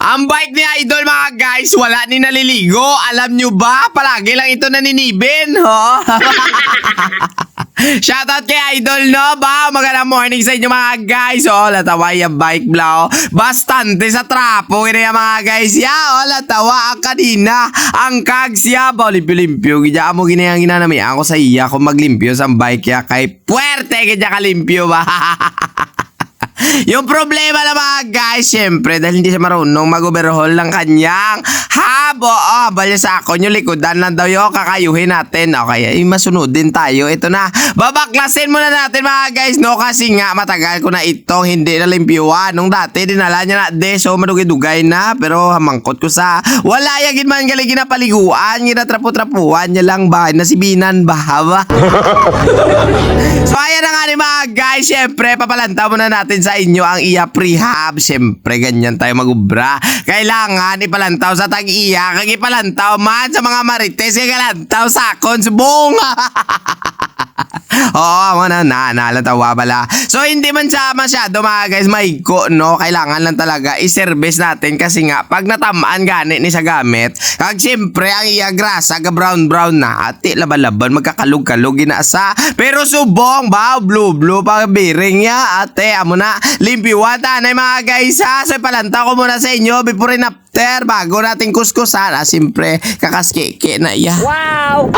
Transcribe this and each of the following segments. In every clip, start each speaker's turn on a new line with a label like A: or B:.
A: Ang bike ni Idol mga guys, wala ni naliligo. Alam nyo ba? Palagi lang ito naninibin. Oh. Shoutout kay Idol, no? Ba, magandang morning sa inyo mga guys. Oh, latawa yung bike blow. Bastante sa trapo. Kaya mga guys, oh, latawa ang kanina. Ang kags ya, ba, limpyo-limpyo. Kaya mo ginayang ginanami ako sa iya kung maglimpyo sa bike ya kay puwerte kaya kalimpyo ba? Yung problema na mga guys, syempre, dahil hindi siya marunong mag-overhaul ng kanyang habo. Oh, balya sa ako, yung likodan lang daw yung kakayuhin natin. Okay, masunod din tayo. Ito na, babaklasin muna natin mga guys, no? Kasi nga, matagal ko na itong hindi nalimpyuan. Nung dati, dinala niya na so madugay-dugay na. Pero hamangkot ko sa, wala yagin man galing ginapaliguan, ginatrapo-trapuan niya lang ba? Nasibinan ba? Haba? So, ayan na nga ni mga guys, syempre, papalanta muna natin sa inyo ang iya prehab. Siyempre, ganyan tayo magubra. Kailangan ipalantaw sa tag-iya. Kag ipalantaw man sa mga marites. Kag ipalantaw sa konsubong. Oo, nalatawa bala. So, hindi man siya masyado mga guys maiko, no? Kailangan lang talaga i-service natin kasi nga, pag natamaan gani ni sa gamit, kag siyempre, ang iya grasa, brown-brown na, ati laban-laban, magkakalog-kalog ginasa. Pero subong, ba, blue-blue, pag bearing niya, ate, amo na, limpiwan, tanay mga guys, ha? So, ipalanta ko muna sa inyo, before in after, bago natin kuskusan, siyempre, kakaskeke na iya.
B: Wow!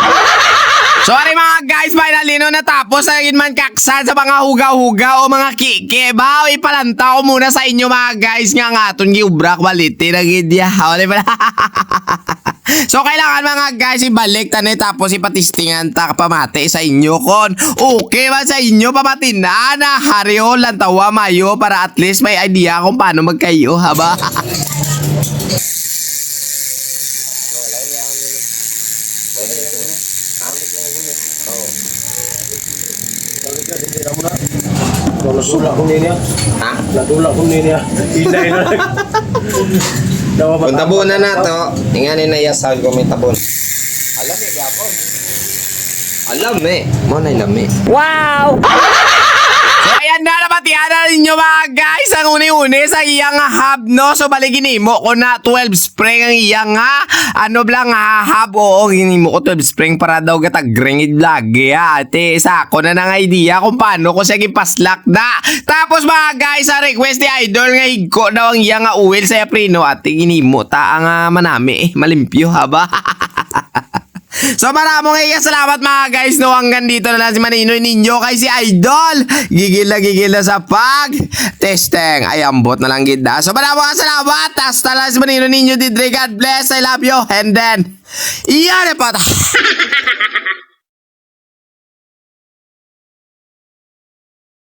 A: Sorry mga guys, finally no natapos ang man kaksan sa mga hugaw-hugaw o mga kike. Bao, ipalanta ko muna sa inyo mga guys nga aton giubrak baliti na gidya. So kailangan mga guys ibalik tanay tapos ipatistingan ta pamati sa inyo kon okay ba sa inyo pamatin na hariyo lang tawa mayo para at least may idea kung paano magkayo haba.
C: Nadula ko niya.
A: Ha?
C: Nadula ko niya. Hinay na lang.
A: Kung tabunan na to, inganin na yasal ko may tabon. Alam eh, gapon. Alam eh. Mo na ilam eh.
B: Wow!
A: So ayan na napatihan na ninyo mga guys ang uni-uni sa iyang hub no. So bali ginimo ko na 12 spring ang iyang ano blang hub. Oo ginimo ko 12 spring para daw gatag-gringid lagi ate sa ako na ng idea kung paano ko siya gipaslak na. Tapos mga guys sa request ni Idol nga higko daw ang iyang uwil sa aprino ate ginimo ta ang manami malimpyo haba. So maraming salamat mga guys no hanggang dito na lang si Maninoy ninyo kay si Idol gigil na sa pag testing ay ambot na lang gida. So maraming salamat hasta lang si Maninoy ninyo didre. God bless, I love you and then iyan pa.